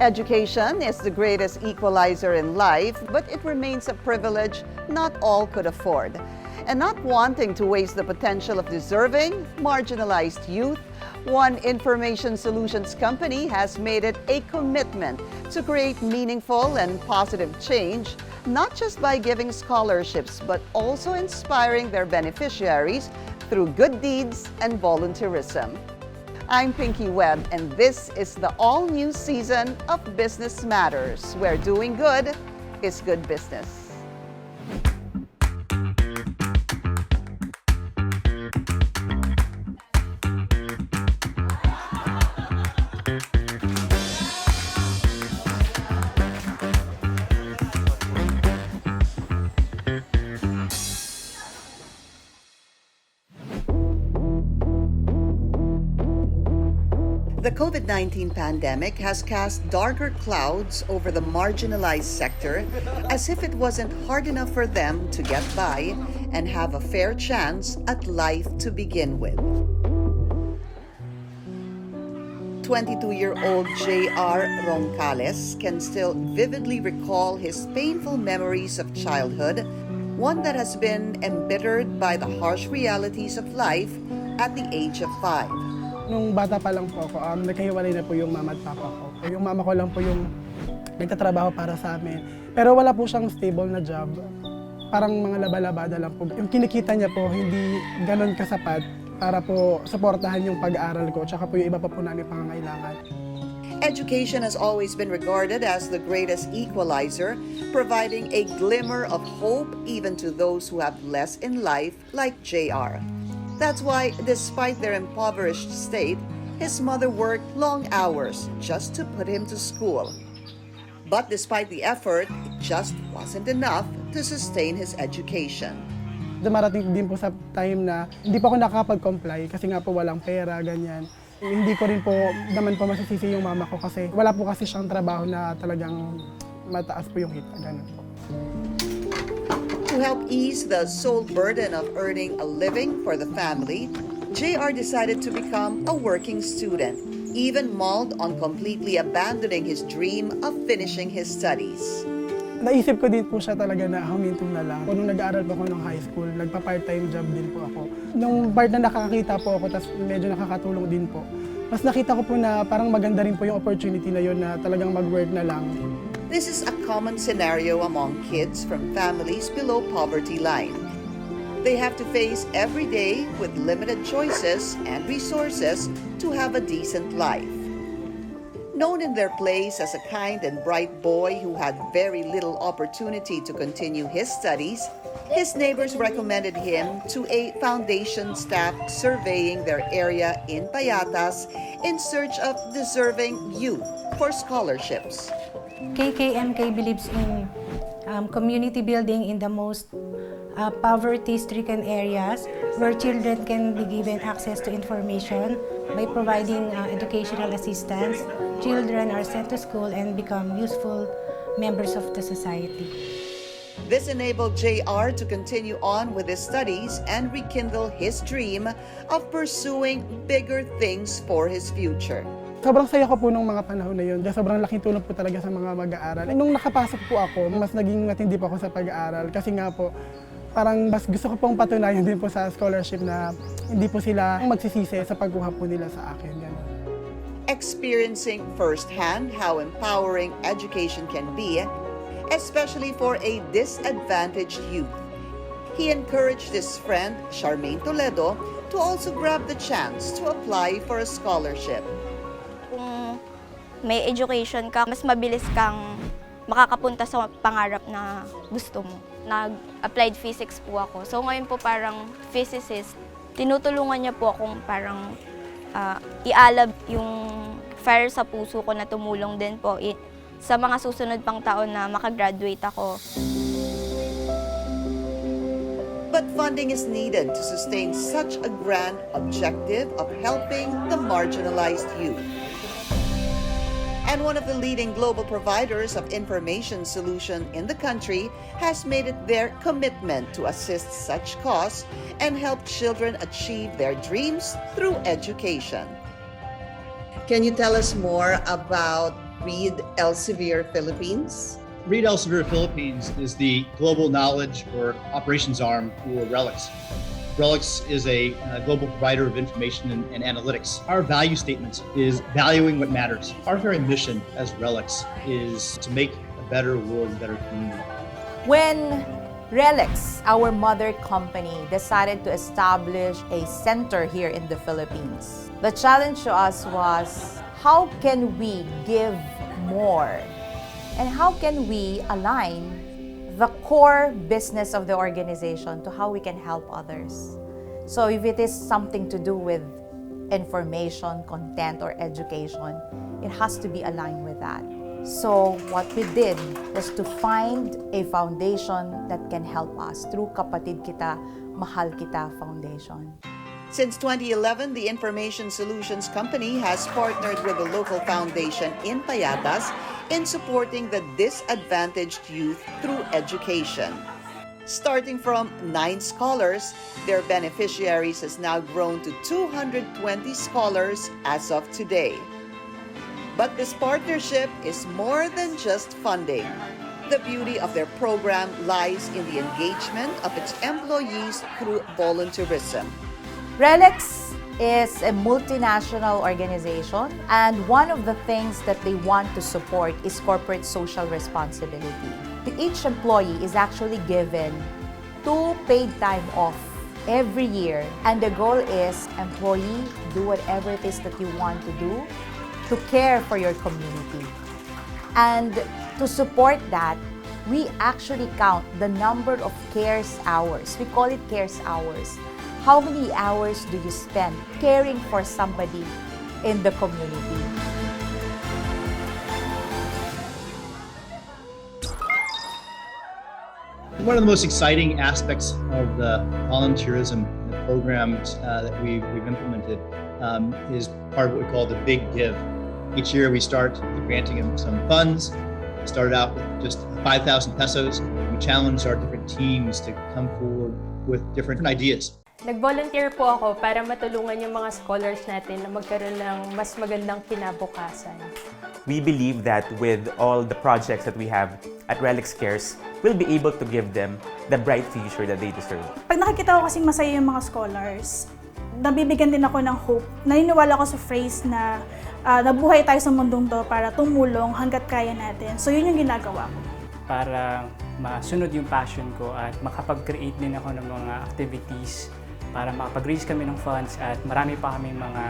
Education is the greatest equalizer in life, but it remains a privilege not all could afford. And not wanting to waste the potential of deserving, marginalized youth, one information solutions company has made it a commitment to create meaningful and positive change, not just by giving scholarships, but also inspiring their beneficiaries through good deeds and volunteerism. I'm Pinky Webb, and this is the all-new season of Business Matters, where doing good is good business. The COVID-19 pandemic has cast darker clouds over the marginalized sector as if it wasn't hard enough for them to get by and have a fair chance at life to begin with. 22-year-old J.R. Roncales can still vividly recall his painful memories of childhood, one that has been embittered by the harsh realities of life at the age of 5. Nung bata pa lang po ako, nagkahiwalay na po yung mama at papa ko. Yung mama ko lang po yung nagtatrabaho para sa amin. Pero wala po siyang stable na job. Parang mga laba-labada lang po. Yung kinikita niya po, hindi ganon kasapat para po suportahan yung pag-aaral ko, tsaka po yung iba pa po namin pangangailangan. Education has always been regarded as the greatest equalizer, providing a glimmer of hope even to those who have less in life, like JR. That's why, despite their impoverished state, his mother worked long hours just to put him to school. But despite the effort, it just wasn't enough to sustain his education. Dumarating din po sa time na hindi pa ako nakakapag-comply kasi nga po walang pera, ganyan. Hindi ko rin po naman po masisisi yung mama ko kasi wala po kasi siyang trabaho na talagang mataas po yung kita, ganun po. To help ease the sole burden of earning a living for the family, JR decided to become a working student, even mauled on completely abandoning his dream of finishing his studies. Naisip ko din po siya talaga na humintong na lang. Nung nag-aaral po ako ng high school, nagpa-part-time job din po ako. Nung part na nakakita po ako, tapos medyo nakakatulong din po, mas nakita ko po na parang maganda rin po yung opportunity na yun na talagang mag-work na lang. This is a common scenario among kids from families below poverty line. They have to face every day with limited choices and resources to have a decent life. Known in their place as a kind and bright boy who had very little opportunity to continue his studies, his neighbors recommended him to a foundation staff surveying their area in Payatas in search of deserving youth for scholarships. KKMK believes in community building in the most poverty-stricken areas where children can be given access to information. By providing educational assistance, children are sent to school and become useful members of the society. This enabled JR to continue on with his studies and rekindle his dream of pursuing bigger things for his future. Sobrang saya ko po nung mga panahon na yun. Sobrang laking tulong po talaga sa mga mag-aaral. Nung nakapasok po ako, mas naging matindi po ako sa pag-aaral. Kasi nga po, parang mas gusto ko pong patunayan din po sa scholarship na hindi po sila magsisisi sa pagkuha po nila sa akin. Ganun. Experiencing firsthand how empowering education can be, especially for a disadvantaged youth, he encouraged his friend, Charmaine Toledo, to also grab the chance to apply for a scholarship. Kung may education ka, mas mabilis kang makakapunta sa pangarap na gusto mo. Nag-applied physics po ako. So ngayon po parang physicist, tinutulungan niya po akong parang ialab yung fire sa puso ko na tumulong din po sa mga susunod pang taon na makagraduate ako. But funding is needed to sustain such a grand objective of helping the marginalized youth. And one of the leading global providers of information solution in the country has made it their commitment to assist such cause and help children achieve their dreams through education. Can you tell us more about Reed Elsevier Philippines? Reed Elsevier Philippines is the global knowledge or operations arm for RELX. RELX is a global provider of information and analytics. Our value statement is valuing what matters. Our very mission as RELX is to make a better world, a better community. When RELX, our mother company, decided to establish a center here in the Philippines, the challenge to us was, how can we give more? And how can we align the core business of the organization to how we can help others? So if it is something to do with information, content, or education, it has to be aligned with that. So what we did was to find a foundation that can help us through Kapatid Kita Mahal Kita Foundation. Since 2011, the Information Solutions Company has partnered with a local foundation in Payatas in supporting the disadvantaged youth through education. Starting from 9 scholars, their beneficiaries has now grown to 220 scholars as of today. But this partnership is more than just funding. The beauty of their program lies in the engagement of its employees through volunteerism. RELX is a multinational organization, and one of the things that they want to support is corporate social responsibility. Each employee is actually given 2 paid time off every year, and the goal is, employee, do whatever it is that you want to do to care for your community. And to support that, we actually count the number of CARES hours. We call it CARES hours. How many hours do you spend caring for somebody in the community? One of the most exciting aspects of the volunteerism programs that we've implemented is part of what we call the Big Give. Each year we start the granting of some funds. We started out with just 5,000 pesos. We challenged our different teams to come forward with different ideas. Nag-volunteer po ako para matulungan yung mga scholars natin na magkaroon ng mas magandang kinabukasan. We believe that with all the projects that we have at RELX Cares, we'll be able to give them the bright future that they deserve. Pag nakikita ko kasing masaya yung mga scholars, nabibigyan din ako ng hope. Naniniwala ko sa phrase na nabuhay tayo sa mundong to para tumulong hanggat kaya natin. So yun yung ginagawa ko. Para masunod yung passion ko at makapag-create din ako ng mga activities para makapag-raise kami ng funds at marami pa kami mga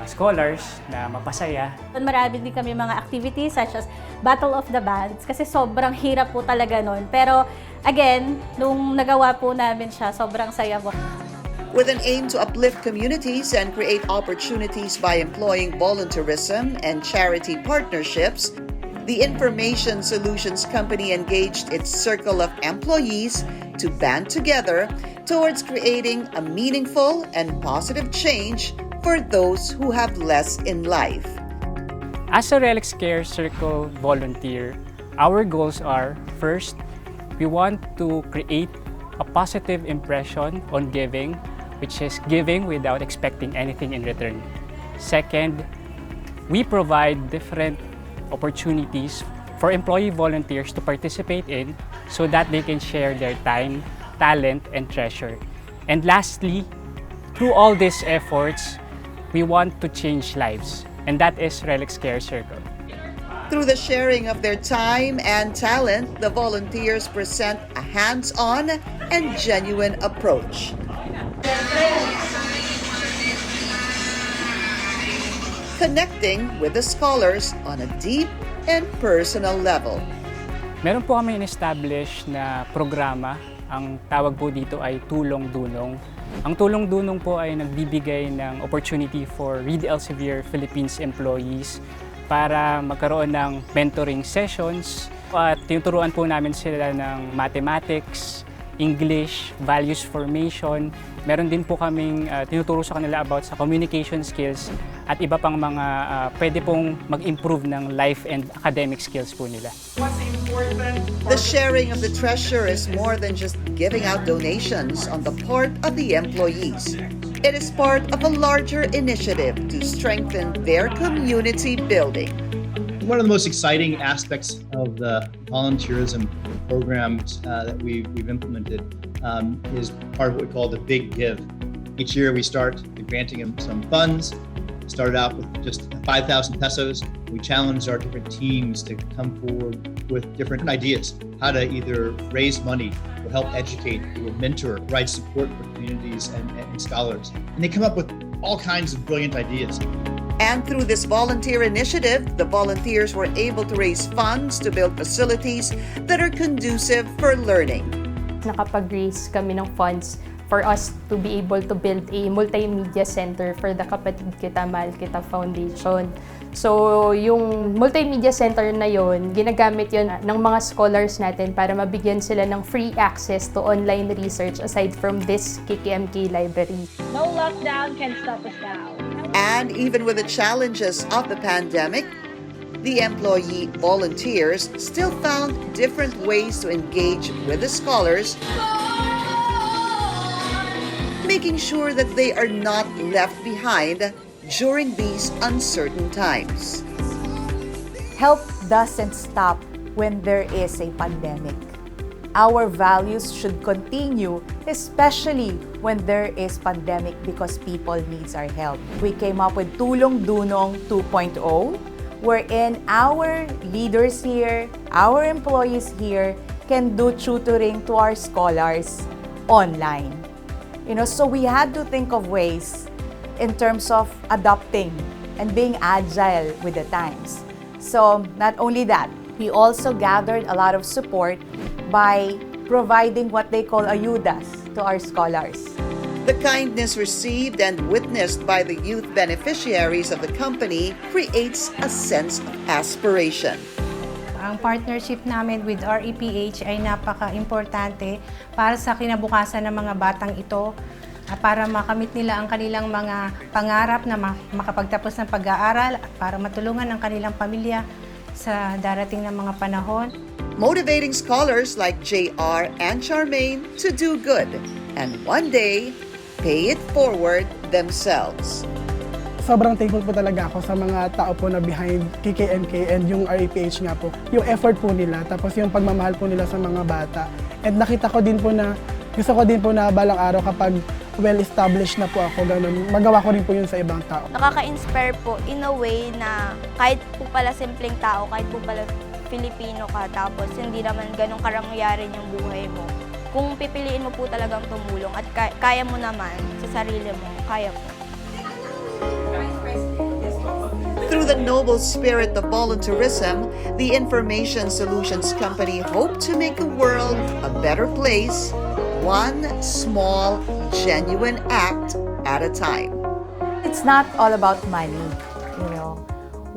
scholars na mapasaya. Marami din kami mga activities such as Battle of the Bands kasi sobrang hirap po talaga nun. Pero again, nung nagawa po namin siya, sobrang saya po. With an aim to uplift communities and create opportunities by employing volunteerism and charity partnerships, the Information Solutions Company engaged its circle of employees to band together towards creating a meaningful and positive change for those who have less in life. As a RELX Cares Circle volunteer, our goals are, first, we want to create a positive impression on giving, which is giving without expecting anything in return. Second, we provide different opportunities for employee volunteers to participate in so that they can share their time, talent, and treasure. And lastly, through all these efforts, we want to change lives, and that is RELX Cares Circle. Through the sharing of their time and talent, the volunteers present a hands-on and genuine approach. Connecting with the scholars on a deep and personal level. Meron po kami in-establish na programa. Ang tawag po dito ay tulong-dunong. Ang tulong-dunong po ay nagbibigay ng opportunity for Reed Elsevier Philippines employees para magkaroon ng mentoring sessions at tinuturuan po namin sila ng mathematics, English, values formation. Meron din po kaming tinuturo sa kanila about sa communication skills at iba pang mga pwede pong mag-improve ng life and academic skills po nila. The sharing of the treasure is more than just giving out donations on the part of the employees. It is part of a larger initiative to strengthen their community building. One of the most exciting aspects of the volunteerism programs that we've implemented is part of what we call the Big Give. Each year we start granting them some funds. Started out with just 5,000 pesos. We challenged our different teams to come forward with different ideas, how to either raise money or help educate or mentor, provide support for communities and scholars. And they come up with all kinds of brilliant ideas. And through this volunteer initiative, the volunteers were able to raise funds to build facilities that are conducive for learning. Nakapag-raise kami ng funds for us to be able to build a multimedia center for the Kapatid Kita Mahal Kita Foundation. So, yung multimedia center na yon, ginagamit yon ng mga scholars natin para mabigyan sila ng free access to online research aside from this KKMK library. No lockdown can stop us now. And even with the challenges of the pandemic, the employee volunteers still found different ways to engage with the scholars, making sure that they are not left behind during these uncertain times. Help doesn't stop when there is a pandemic. Our values should continue, especially when there is pandemic because people needs our help. We came up with Tulong Dunong 2.0, wherein our leaders here, our employees here, can do tutoring to our scholars online. So we had to think of ways in terms of adapting and being agile with the times. So not only that, we also gathered a lot of support by providing what they call ayudas to our scholars. The kindness received and witnessed by the youth beneficiaries of the company creates a sense of aspiration. Ang partnership namin with REPH ay napaka-importante para sa kinabukasan ng mga batang ito, para makamit nila ang kanilang mga pangarap na makapagtapos ng pag-aaral at para matulungan ang kanilang pamilya sa darating na mga panahon. Motivating scholars like JR and Charmaine to do good and one day pay it forward themselves. Sobrang thankful po talaga ako sa mga tao po na behind KKMK and yung REPH nga po. Yung effort po nila, tapos yung pagmamahal po nila sa mga bata. And nakita ko din po na, gusto ko din po na balang araw kapag well-established na po ako, ganun, magawa ko rin po yun sa ibang tao. Nakaka-inspire po in a way na kahit po pala simpleng tao, kahit po pala Filipino ka, tapos hindi naman ganun karangyarin yung buhay mo. Kung pipiliin mo po talagang tumulong at kaya mo naman sa sarili mo, kaya po. Through the noble spirit of volunteerism, the Information Solutions Company hoped to make the world a better place, one small, genuine act at a time. It's not all about money,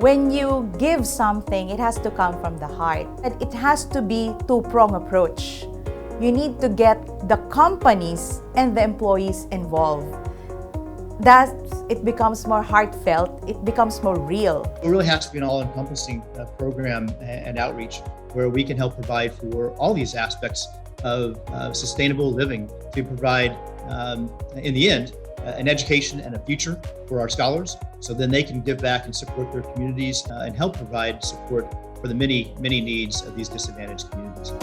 When you give something, it has to come from the heart. And it has to be two-pronged approach. You need to get the companies and the employees involved. It becomes more heartfelt, it becomes more real. It really has to be an all-encompassing program and outreach where we can help provide for all these aspects of sustainable living to provide, in the end, an education and a future for our scholars, so then they can give back and support their communities and help provide support for the many, many needs of these disadvantaged communities.